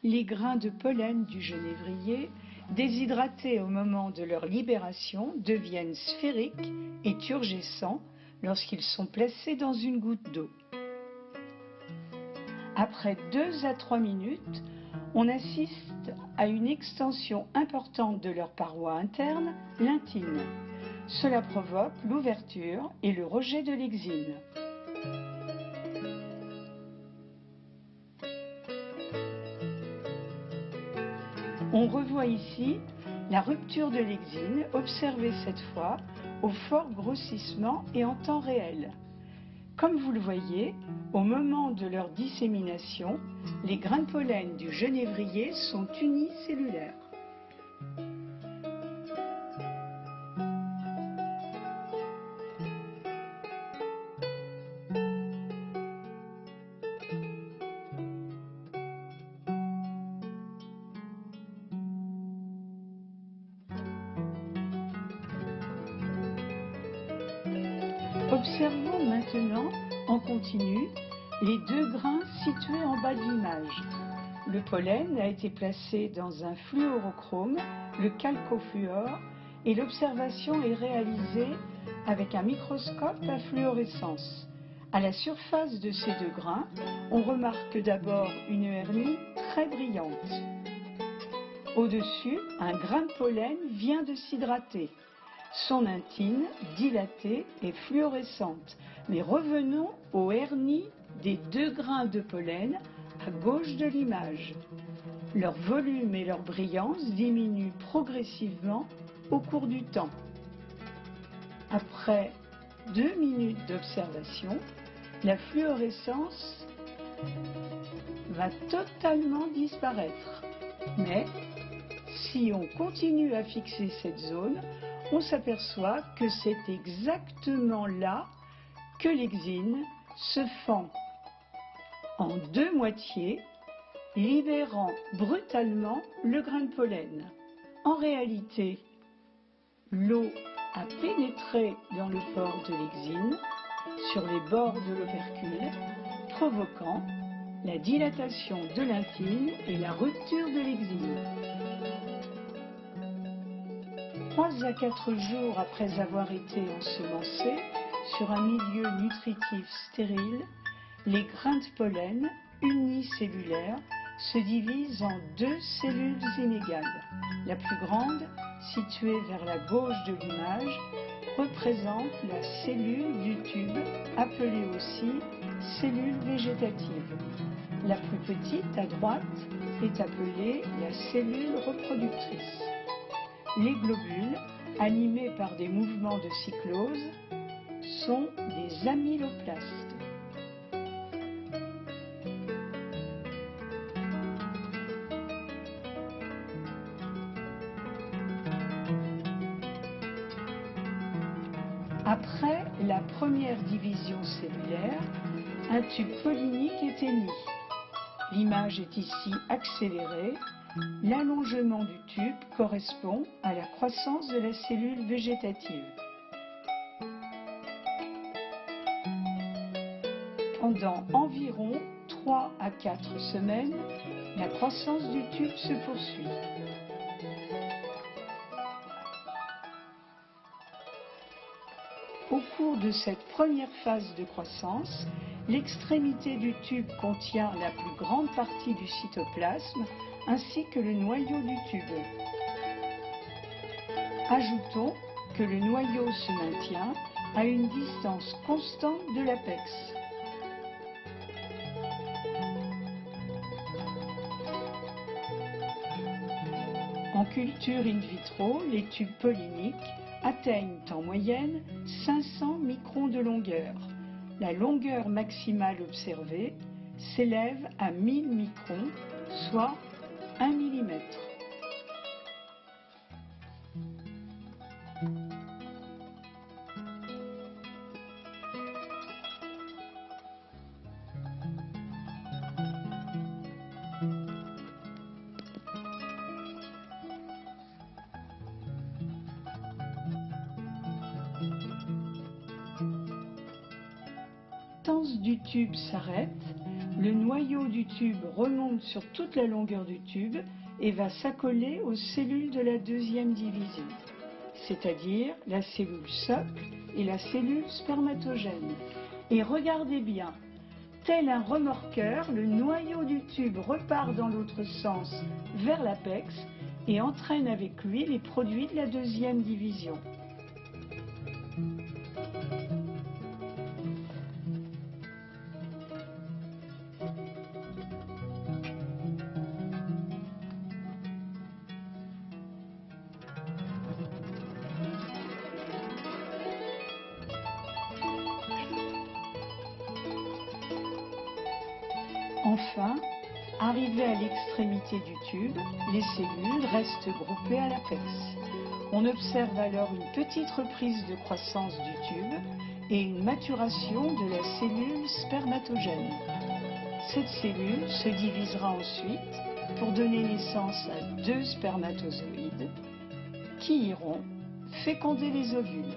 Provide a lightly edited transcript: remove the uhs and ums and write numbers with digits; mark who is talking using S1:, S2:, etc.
S1: les grains de pollen du genévrier, déshydratés au moment de leur libération, deviennent sphériques et turgescents lorsqu'ils sont placés dans une goutte d'eau. Après 2 à 3 minutes, on assiste à une extension importante de leur paroi interne, l'intine. Cela provoque l'ouverture et le rejet de l'exine. On revoit ici la rupture de l'exine, observée cette fois au fort grossissement et en temps réel. Comme vous le voyez, au moment de leur dissémination, les grains de pollen du genévrier sont unicellulaires. Observons maintenant en continu les 2 grains situés en bas de l'image. Le pollen a été placé dans un fluorochrome, le chalcofluor, et l'observation est réalisée avec un microscope à fluorescence. À la surface de ces 2 grains, on remarque d'abord une hernie très brillante. Au-dessus, un grain de pollen vient de s'hydrater. Son intine, dilatée et fluorescente. Mais revenons aux hernies des 2 grains de pollen à gauche de l'image. Leur volume et leur brillance diminuent progressivement au cours du temps. Après 2 minutes d'observation, la fluorescence va totalement disparaître. Mais si on continue à fixer cette zone, on s'aperçoit que c'est exactement là que l'exine se fend en 2 moitiés, libérant brutalement le grain de pollen. En réalité, l'eau a pénétré dans le pore de l'exine, sur les bords de l'opercule, provoquant la dilatation de l'intine et la rupture de l'exine. 3 à 4 jours après avoir été ensemencés sur un milieu nutritif stérile, les grains de pollen unicellulaires se divisent en 2 cellules inégales. La plus grande, située vers la gauche de l'image, représente la cellule du tube, appelée aussi cellule végétative. La plus petite, à droite, est appelée la cellule reproductrice. Les globules, animés par des mouvements de cyclose, sont des amyloplastes. Après la première division cellulaire, un tube pollinique est émis. L'image est ici accélérée. L'allongement du tube correspond à la croissance de la cellule végétative. Pendant environ 3 à 4 semaines, la croissance du tube se poursuit. Au cours de cette première phase de croissance, l'extrémité du tube contient la plus grande partie du cytoplasme ainsi que le noyau du tube. Ajoutons que le noyau se maintient à une distance constante de l'apex. En culture in vitro, les tubes polliniques atteignent en moyenne 500 microns de longueur. La longueur maximale observée s'élève à 1000 microns, soit 1 mm. La croissance du tube s'arrête le noyau du tube remonte sur toute la longueur du tube et va s'accoler aux cellules de la deuxième division, c'est-à-dire la cellule socle et la cellule spermatogène. Et regardez bien, tel un remorqueur, le noyau du tube repart dans l'autre sens vers l'apex et entraîne avec lui les produits de la deuxième division. Enfin, arrivées à l'extrémité du tube, les cellules restent groupées à l'apex. On observe alors une petite reprise de croissance du tube et une maturation de la cellule spermatogène. Cette cellule se divisera ensuite pour donner naissance à 2 spermatozoïdes qui iront féconder les ovules.